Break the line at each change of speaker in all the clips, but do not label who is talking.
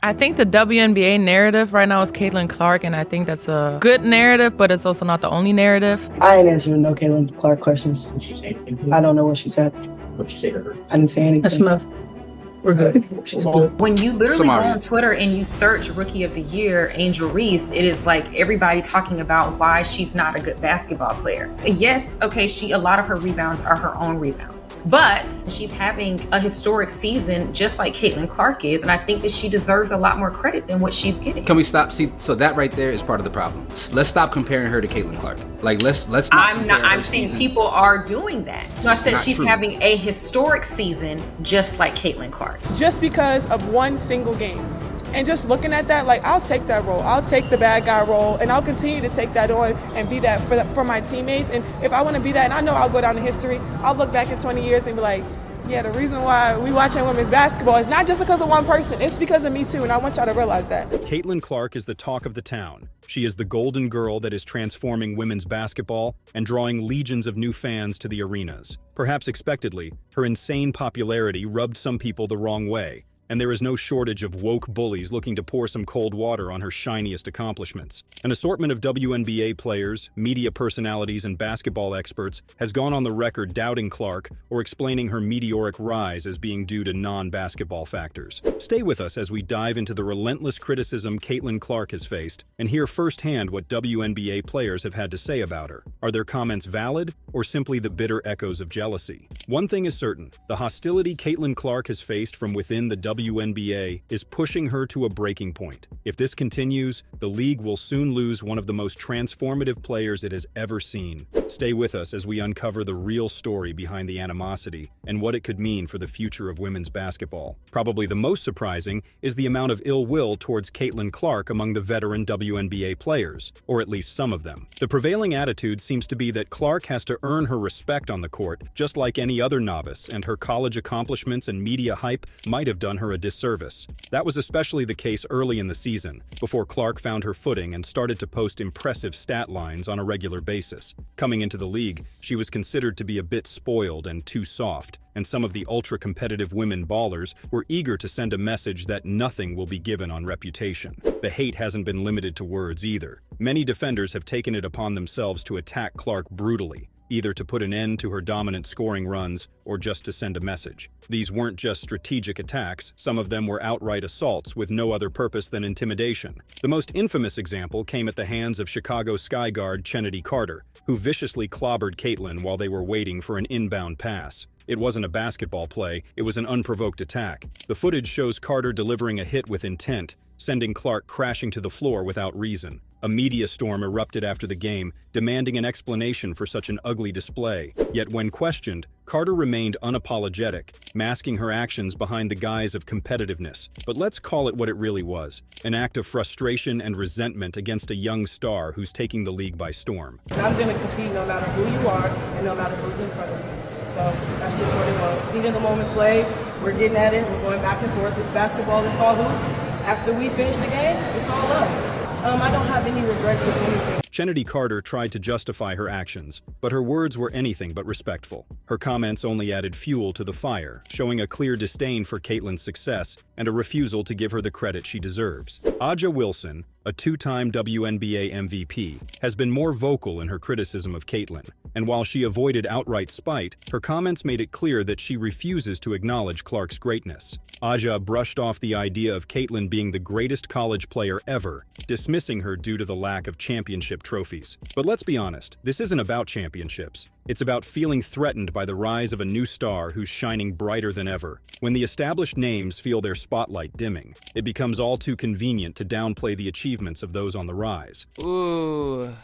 I think the WNBA narrative right now is Caitlin Clark, and I think that's a good narrative, but it's also not the only narrative.
I ain't answering no Caitlin Clark questions.
Did she say anything?
I don't know what she said.
What'd she say to her?
I didn't say anything.
That's enough. We're good. She's good.
When you literally go on Twitter and you search Rookie of the Year, Angel Reese, it is like everybody talking about why she's not a good basketball player. Yes, okay, a lot of her rebounds are her own rebounds, but she's having a historic season just like Caitlin Clark is, and I think that she deserves a lot more credit than what she's getting.
Can we stop? See, so that right there is part of the problem. Let's stop comparing her to Caitlin Clark. Like, let's not.
I'm saying people are doing that. So I said she's having a historic season just like Caitlin Clark.
Just because of one single game. And just looking at that, like, I'll take that role. I'll take the bad guy role, and I'll continue to take that on and be that for my teammates. And if I want to be that, and I know I'll go down in history, I'll look back in 20 years and be like, yeah, the reason why we watching women's basketball is not just because of one person. It's because of me, too, and I want y'all to realize that.
Caitlin Clark is the talk of the town. She is the golden girl that is transforming women's basketball and drawing legions of new fans to the arenas. Perhaps expectedly, her insane popularity rubbed some people the wrong way, and there is no shortage of woke bullies looking to pour some cold water on her shiniest accomplishments. An assortment of WNBA players, media personalities, and basketball experts has gone on the record doubting Clark or explaining her meteoric rise as being due to non-basketball factors. Stay with us as we dive into the relentless criticism Caitlin Clark has faced and hear firsthand what WNBA players have had to say about her. Are their comments valid or simply the bitter echoes of jealousy? One thing is certain, the hostility Caitlin Clark has faced from within the WNBA is pushing her to a breaking point. If this continues, the league will soon lose one of the most transformative players it has ever seen. Stay with us as we uncover the real story behind the animosity and what it could mean for the future of women's basketball. Probably the most surprising is the amount of ill will towards Caitlin Clark among the veteran WNBA players, or at least some of them. The prevailing attitude seems to be that Clark has to earn her respect on the court, just like any other novice, and her college accomplishments and media hype might have done her a disservice. That was especially the case early in the season, before Clark found her footing and started to post impressive stat lines on a regular basis. Coming into the league, she was considered to be a bit spoiled and too soft, and some of the ultra-competitive women ballers were eager to send a message that nothing will be given on reputation. The hate hasn't been limited to words either. Many defenders have taken it upon themselves to attack Clark brutally, either to put an end to her dominant scoring runs or just to send a message. These weren't just strategic attacks, some of them were outright assaults with no other purpose than intimidation. The most infamous example came at the hands of Chicago Sky guard Chennedy Carter, who viciously clobbered Caitlin while they were waiting for an inbound pass. It wasn't a basketball play, it was an unprovoked attack. The footage shows Carter delivering a hit with intent, sending Clark crashing to the floor without reason. A media storm erupted after the game, demanding an explanation for such an ugly display. Yet when questioned, Carter remained unapologetic, masking her actions behind the guise of competitiveness. But let's call it what it really was, an act of frustration and resentment against a young star who's taking the league by storm.
I'm going to compete no matter who you are and no matter who's in front of me. So that's just what it was. Heat of the moment play, we're getting at it, we're going back and forth. It's basketball, it's all hoops. After we finish the game, it's all love. I don't have any regrets with anything.
Chennedy Carter tried to justify her actions, but her words were anything but respectful. Her comments only added fuel to the fire, showing a clear disdain for Caitlin's success and a refusal to give her the credit she deserves. Aja Wilson, a two-time WNBA MVP, has been more vocal in her criticism of Caitlin, and while she avoided outright spite, her comments made it clear that she refuses to acknowledge Clark's greatness. Aja brushed off the idea of Caitlin being the greatest college player ever, dismissing her due to the lack of championship trophies. But let's be honest, this isn't about championships. It's about feeling threatened by the rise of a new star who's shining brighter than ever. When the established names feel their spotlight dimming, it becomes all too convenient to downplay the achievements of those on the rise.
Ooh,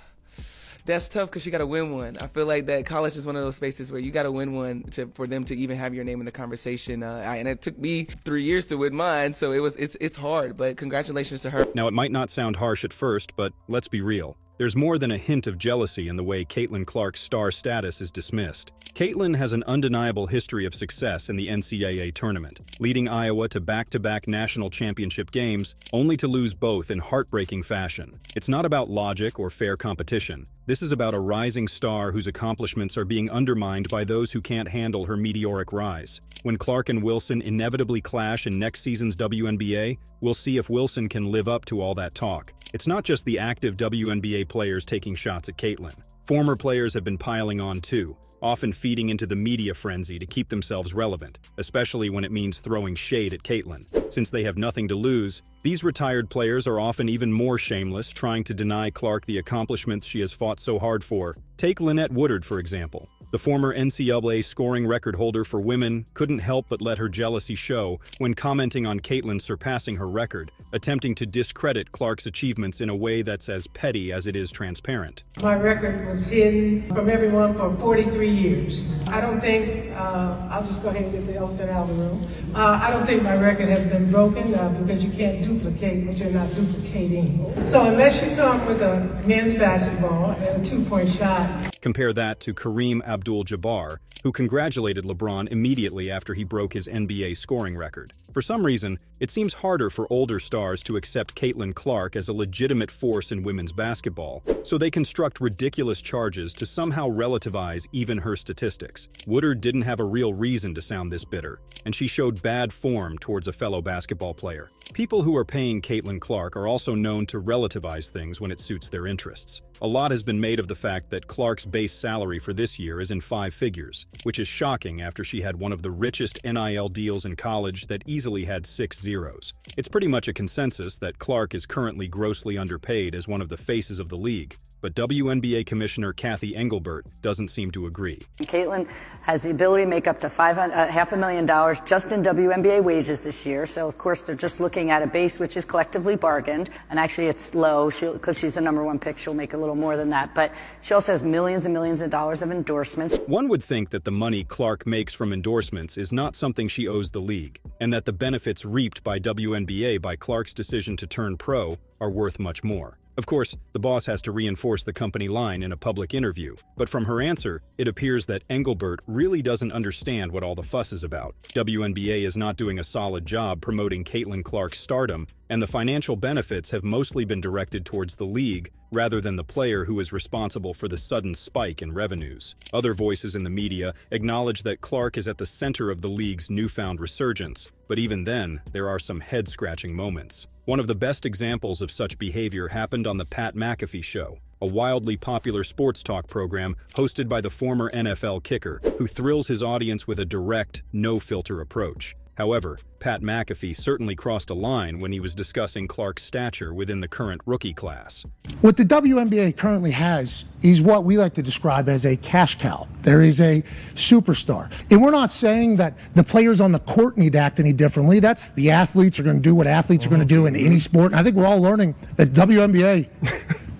that's tough because you got to win one. I feel like that college is one of those spaces where you got to win one for them to even have your name in the conversation. And it took me 3 years to win mine, so it's hard. But congratulations to her.
Now, it might not sound harsh at first, but let's be real. there's more than a hint of jealousy in the way Caitlin Clark's star status is dismissed. Caitlin has an undeniable history of success in the NCAA tournament, leading Iowa to back-to-back national championship games, only to lose both in heartbreaking fashion. It's not about logic or fair competition. This is about a rising star whose accomplishments are being undermined by those who can't handle her meteoric rise. When Clark and Wilson inevitably clash in next season's WNBA, we'll see if Wilson can live up to all that talk. It's not just the active WNBA players taking shots at Caitlin. Former players have been piling on too, often feeding into the media frenzy to keep themselves relevant, especially when it means throwing shade at Caitlin. Since they have nothing to lose, these retired players are often even more shameless, trying to deny Clark the accomplishments she has fought so hard for. Take Lynette Woodard, for example. The former NCAA scoring record holder for women couldn't help but let her jealousy show when commenting on Caitlin surpassing her record, attempting to discredit Clark's achievements in a way that's as petty as it is transparent.
My record was hidden from everyone for 43 years. I don't think, I'll just go ahead and get the elephant out of the room. I don't think my record has been broken because you can't duplicate what you're not duplicating. So unless you come with a men's basketball and a two-point shot.
Compare that to Kareem Abdul-Jabbar, who congratulated LeBron immediately after he broke his NBA scoring record. For some reason, it seems harder for older stars to accept Caitlin Clark as a legitimate force in women's basketball, so they construct ridiculous charges to somehow relativize even her statistics. Woodard didn't have a real reason to sound this bitter, and she showed bad form towards a fellow basketball player. People who are paying Caitlin Clark are also known to relativize things when it suits their interests. A lot has been made of the fact that Clark's base salary for this year is in 5 figures, which is shocking after she had one of the richest NIL deals in college that easily had 6 zeros. It's pretty much a consensus that Clark is currently grossly underpaid as one of the faces of the league, but WNBA Commissioner Kathy Engelbert doesn't seem to agree.
Caitlin has the ability to make up to $500,000 just in WNBA wages this year. So, of course, they're just looking at a base which is collectively bargained. And actually, it's low because she's the #1 pick. She'll make a little more than that. But she also has millions and millions of dollars of endorsements.
One would think that the money Clark makes from endorsements is not something she owes the league, and that the benefits reaped by WNBA by Clark's decision to turn pro are worth much more. Of course, the boss has to reinforce the company line in a public interview, but from her answer, it appears that Engelbert really doesn't understand what all the fuss is about. WNBA is not doing a solid job promoting Caitlin Clark's stardom, and the financial benefits have mostly been directed towards the league rather than the player who is responsible for the sudden spike in revenues. Other voices in the media acknowledge that Clark is at the center of the league's newfound resurgence, but even then, there are some head-scratching moments. One of the best examples of such behavior happened on the Pat McAfee Show, a wildly popular sports talk program hosted by the former NFL kicker, who thrills his audience with a direct, no-filter approach. However, Pat McAfee certainly crossed a line when he was discussing Clark's stature within the current rookie class.
What the WNBA currently has is what we like to describe as a cash cow. There is a superstar. And we're not saying that the players on the court need to act any differently. That's the athletes are going to do what athletes are going to do in any sport. And I think we're all learning that WNBA,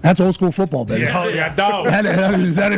that's old school football, baby. That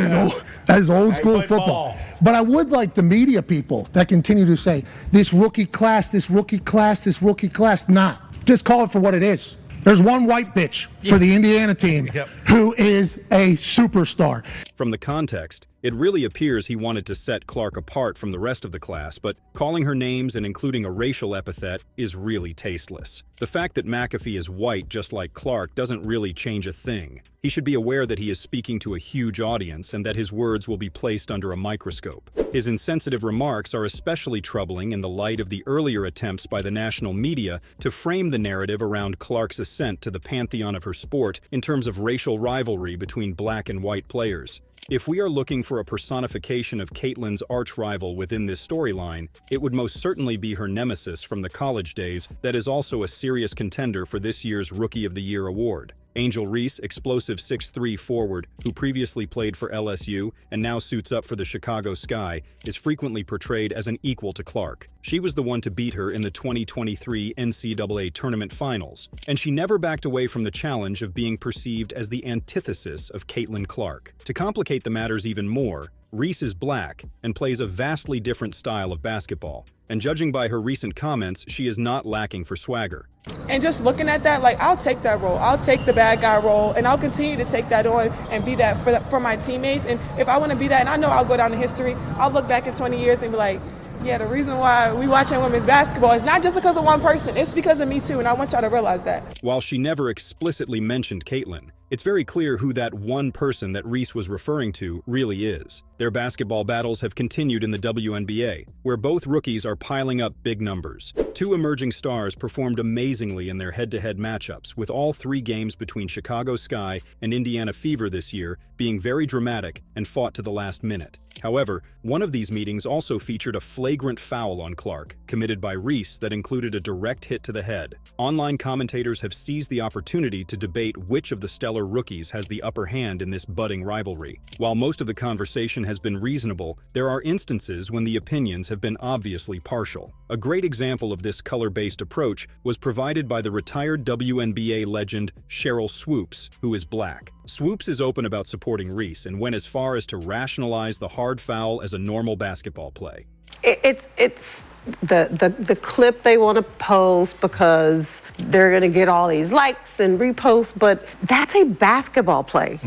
is old school football. But I would like the media people that continue to say, this rookie class, this rookie class, this rookie class. Nah, just call it for what it is. There's one white bitch for the Indiana team who is a superstar.
From the context, it really appears he wanted to set Clark apart from the rest of the class, but calling her names and including a racial epithet is really tasteless. The fact that McAfee is white just like Clark doesn't really change a thing. He should be aware that he is speaking to a huge audience and that his words will be placed under a microscope. His insensitive remarks are especially troubling in the light of the earlier attempts by the national media to frame the narrative around Clark's ascent to the pantheon of her sport in terms of racial rivalry between black and white players. If we are looking for a personification of Caitlin's arch-rival within this storyline, it would most certainly be her nemesis from the college days that is also a serious contender for this year's Rookie of the Year award. Angel Reese, explosive 6'3" forward, who previously played for LSU and now suits up for the Chicago Sky, is frequently portrayed as an equal to Clark. She was the one to beat her in the 2023 NCAA Tournament Finals, and she never backed away from the challenge of being perceived as the antithesis of Caitlin Clark. To complicate the matters even more, Reese is black and plays a vastly different style of basketball, and judging by her recent comments, she is not lacking for swagger.
And just looking at that, like, I'll take that role. I'll take the bad guy role, and I'll continue to take that on and be that for my teammates. And if I want to be that, and I know I'll go down in history, I'll look back in 20 years and be like, yeah, the reason why we watching women's basketball is not just because of one person. It's because of me, too, and I want y'all to realize that.
While she never explicitly mentioned Caitlin, it's very clear who that one person that Reese was referring to really is. Their basketball battles have continued in the WNBA, where both rookies are piling up big numbers. Two emerging stars performed amazingly in their head-to-head matchups, with all 3 games between Chicago Sky and Indiana Fever this year being very dramatic and fought to the last minute. However, one of these meetings also featured a flagrant foul on Clark, committed by Reese, that included a direct hit to the head. Online commentators have seized the opportunity to debate which of the stellar rookies has the upper hand in this budding rivalry. While most of the conversation has been reasonable, there are instances when the opinions have been obviously partial. A great example of this color-based approach was provided by the retired WNBA legend Cheryl Swoops, who is black. Swoops is open about supporting Reese and went as far as to rationalize the hard foul as a normal basketball play.
It's the clip they want to post because they're going to get all these likes and reposts, but that's a basketball play.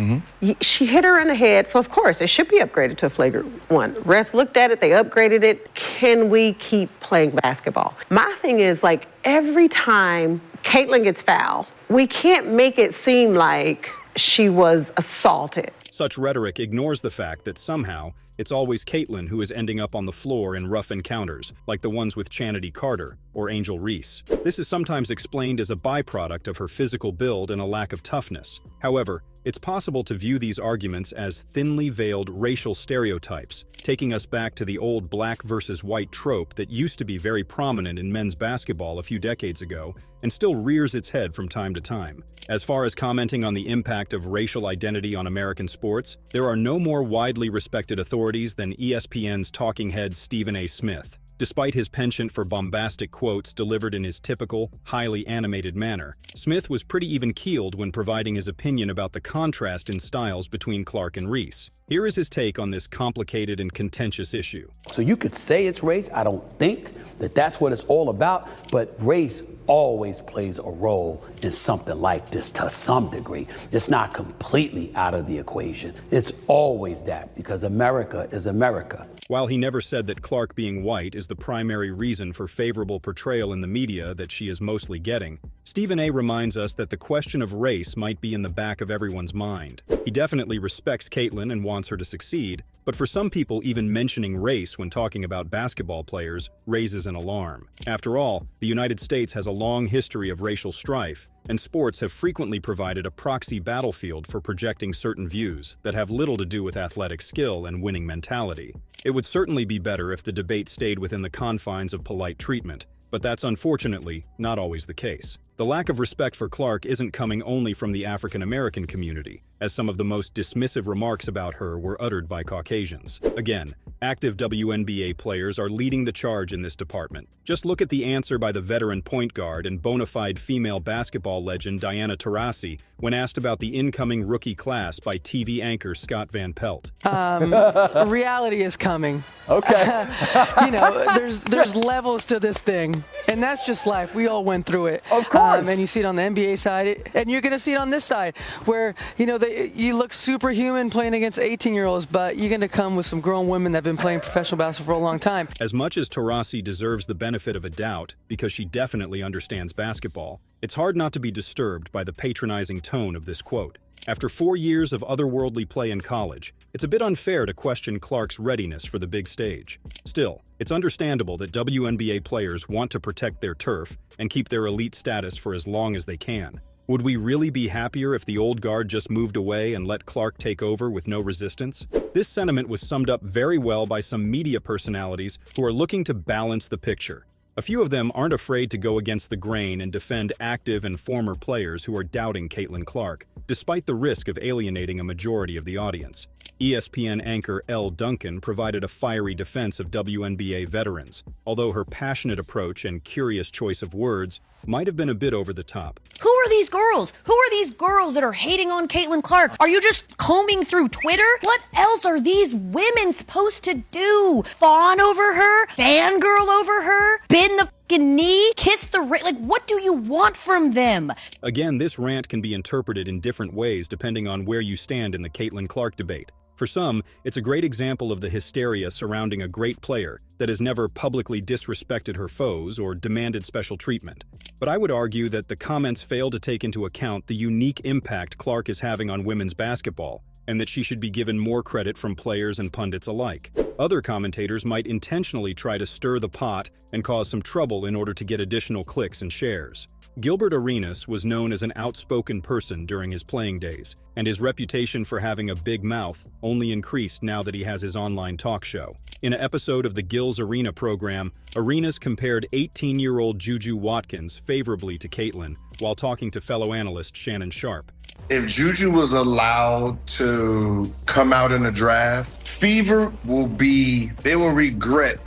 She hit her in the head, so of course it should be upgraded to a flagrant one. Refs looked at it, they upgraded it. Can we keep playing basketball? My thing is, like, every time Caitlin gets fouled, we can't make it seem like she was assaulted.
Such rhetoric ignores the fact that somehow it's always Caitlin who is ending up on the floor in rough encounters, like the ones with Chennedy Carter or Angel Reese. This is sometimes explained as a byproduct of her physical build and a lack of toughness. However, it's possible to view these arguments as thinly veiled racial stereotypes, taking us back to the old black versus white trope that used to be very prominent in men's basketball a few decades ago and still rears its head from time to time. As far as commenting on the impact of racial identity on American sports, there are no more widely respected authorities than ESPN's talking head Stephen A. Smith. Despite his penchant for bombastic quotes delivered in his typical, highly animated manner, Smith was pretty even-keeled when providing his opinion about the contrast in styles between Clark and Reese. Here is his take on this complicated and contentious issue.
So you could say it's race. I don't think that that's what it's all about, but race always plays a role in something like this to some degree. It's not completely out of the equation. It's always that, because America is America.
While he never said that Clark being white is the primary reason for favorable portrayal in the media that she is mostly getting, Stephen A. reminds us that the question of race might be in the back of everyone's mind. He definitely respects Caitlin and wants her to succeed, but for some people, even mentioning race when talking about basketball players raises an alarm. After all, the United States has a long history of racial strife, and sports have frequently provided a proxy battlefield for projecting certain views that have little to do with athletic skill and winning mentality. It would certainly be better if the debate stayed within the confines of polite treatment, but that's unfortunately not always the case. The lack of respect for Clark isn't coming only from the African American community, as some of the most dismissive remarks about her were uttered by Caucasians. Again, active WNBA players are leading the charge in this department. Just look at the answer by the veteran point guard and bona fide female basketball legend Diana Taurasi when asked about the incoming rookie class by TV anchor Scott Van Pelt.
Reality is coming.
Okay.
There's levels to this thing, and that's just life. We all went through it.
Of course.
And you see it on the NBA side, and you're going to see it on this side, where, you look superhuman playing against 18-year-olds, but you're going to come with some grown women that have been playing professional basketball for a long time.
As much as Taurasi deserves the benefit of a doubt, because she definitely understands basketball, it's hard not to be disturbed by the patronizing tone of this quote. After 4 years of otherworldly play in college, it's a bit unfair to question Clark's readiness for the big stage. Still, it's understandable that WNBA players want to protect their turf and keep their elite status for as long as they can. Would we really be happier if the old guard just moved away and let Clark take over with no resistance? This sentiment was summed up very well by some media personalities who are looking to balance the picture. A few of them aren't afraid to go against the grain and defend active and former players who are doubting Caitlin Clark, despite the risk of alienating a majority of the audience. ESPN anchor Elle Duncan provided a fiery defense of WNBA veterans, although her passionate approach and curious choice of words might have been a bit over the top.
Who are these girls? Who are these girls that are hating on Caitlin Clark? Are you just combing through Twitter? What else are these women supposed to do? Fawn over her? Fangirl over her? Bend the fucking knee? Kiss the ring? Like, what do you want from them?
Again, this rant can be interpreted in different ways depending on where you stand in the Caitlin Clark debate. For some, it's a great example of the hysteria surrounding a great player that has never publicly disrespected her foes or demanded special treatment. But I would argue that the comments fail to take into account the unique impact Clark is having on women's basketball, and that she should be given more credit from players and pundits alike. Other commentators might intentionally try to stir the pot and cause some trouble in order to get additional clicks and shares. Gilbert Arenas was known as an outspoken person during his playing days, and his reputation for having a big mouth only increased now that he has his online talk show. In an episode of the Gil's Arena program, Arenas compared 18-year-old Juju Watkins favorably to Caitlin while talking to fellow analyst Shannon Sharp.
If Juju was allowed to come out in the draft, Fever they will regret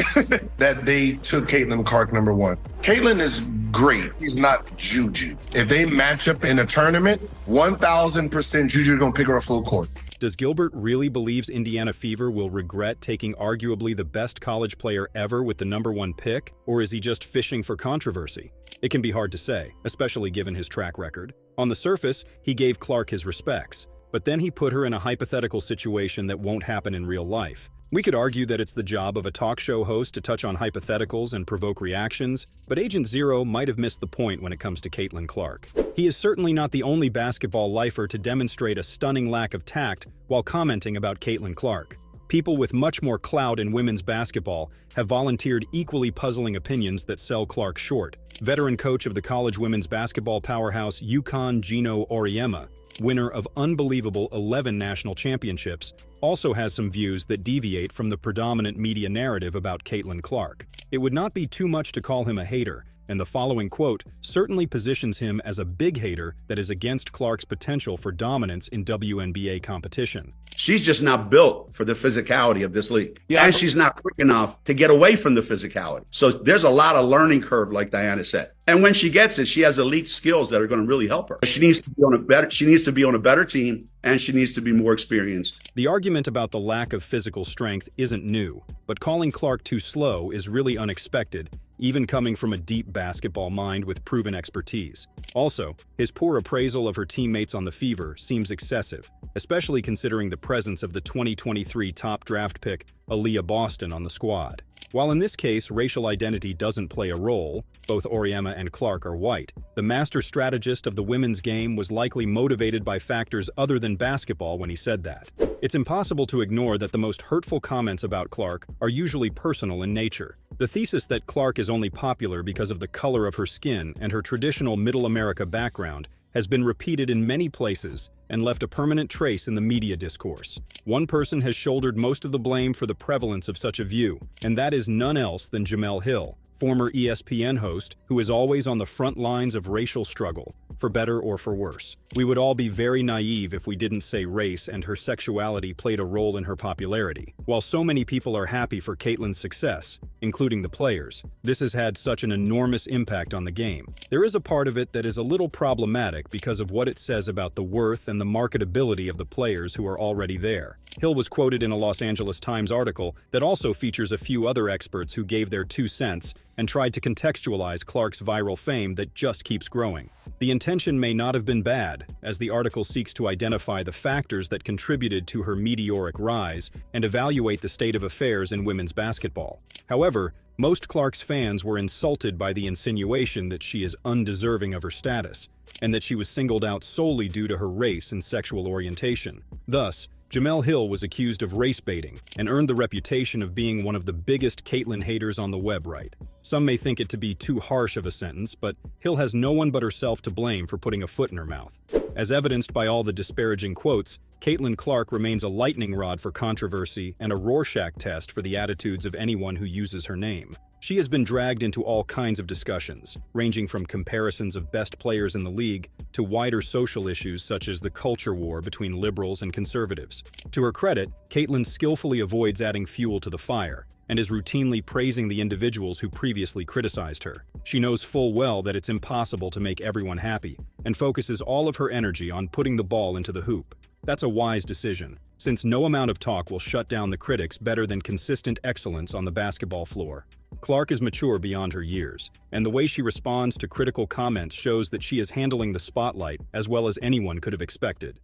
that they took Caitlin Clark number 1. Caitlin is great. He's not Juju. If they match up in a tournament, 1,000% Juju gonna pick her up full court.
Does Gilbert really believes Indiana Fever will regret taking arguably the best college player ever with the number 1 pick, or is he just fishing for controversy? It can be hard to say, especially given his track record. On the surface, he gave Clark his respects, but then he put her in a hypothetical situation that won't happen in real life. We could argue that it's the job of a talk show host to touch on hypotheticals and provoke reactions, but Agent Zero might have missed the point when it comes to Caitlin Clark. He is certainly not the only basketball lifer to demonstrate a stunning lack of tact while commenting about Caitlin Clark. People with much more clout in women's basketball have volunteered equally puzzling opinions that sell Clark short. Veteran coach of the college women's basketball powerhouse UConn Gino Auriemma, winner of unbelievable 11 national championships, also has some views that deviate from the predominant media narrative about Caitlin Clark. It would not be too much to call him a hater, and the following quote certainly positions him as a big hater that is against Clark's potential for dominance in WNBA competition.
She's just not built for the physicality of this league. And she's not quick enough to get away from the physicality. So there's a lot of learning curve, like Diana said. And when she gets it, she has elite skills that are going to really help her. She needs to be on a better team, and she needs to be more experienced.
The argument about the lack of physical strength isn't new, but calling Clark too slow is really unexpected, even coming from a deep basketball mind with proven expertise. Also, his poor appraisal of her teammates on the Fever seems excessive, especially considering the presence of the 2023 top draft pick, Aaliyah Boston, on the squad. While in this case racial identity doesn't play a role, both Auriemma and Clark are white, the master strategist of the women's game was likely motivated by factors other than basketball when he said that. It's impossible to ignore that the most hurtful comments about Clark are usually personal in nature. The thesis that Clark is only popular because of the color of her skin and her traditional Middle America background has been repeated in many places and left a permanent trace in the media discourse. One person has shouldered most of the blame for the prevalence of such a view, and that is none else than Jemele Hill, former ESPN host who is always on the front lines of racial struggle, for better or for worse. We would all be very naive if we didn't say race and her sexuality played a role in her popularity. While so many people are happy for Caitlin's success, including the players, this has had such an enormous impact on the game. There is a part of it that is a little problematic because of what it says about the worth and the marketability of the players who are already there. Hill was quoted in a Los Angeles Times article that also features a few other experts who gave their 2 cents and tried to contextualize Clark's viral fame that just keeps growing. The intention may not have been bad, as the article seeks to identify the factors that contributed to her meteoric rise and evaluate the state of affairs in women's basketball. However, most Clark's fans were insulted by the insinuation that she is undeserving of her status, and that she was singled out solely due to her race and sexual orientation. Thus, Jemele Hill was accused of race baiting and earned the reputation of being one of the biggest Caitlin haters on the web right. Some may think it to be too harsh of a sentence, but Hill has no one but herself to blame for putting a foot in her mouth. As evidenced by all the disparaging quotes, Caitlin Clark remains a lightning rod for controversy and a Rorschach test for the attitudes of anyone who uses her name. She has been dragged into all kinds of discussions, ranging from comparisons of best players in the league to wider social issues such as the culture war between liberals and conservatives. To her credit, Caitlin skillfully avoids adding fuel to the fire, and is routinely praising the individuals who previously criticized her. She knows full well that it's impossible to make everyone happy, and focuses all of her energy on putting the ball into the hoop. That's a wise decision, since no amount of talk will shut down the critics better than consistent excellence on the basketball floor. Clark is mature beyond her years, and the way she responds to critical comments shows that she is handling the spotlight as well as anyone could have expected.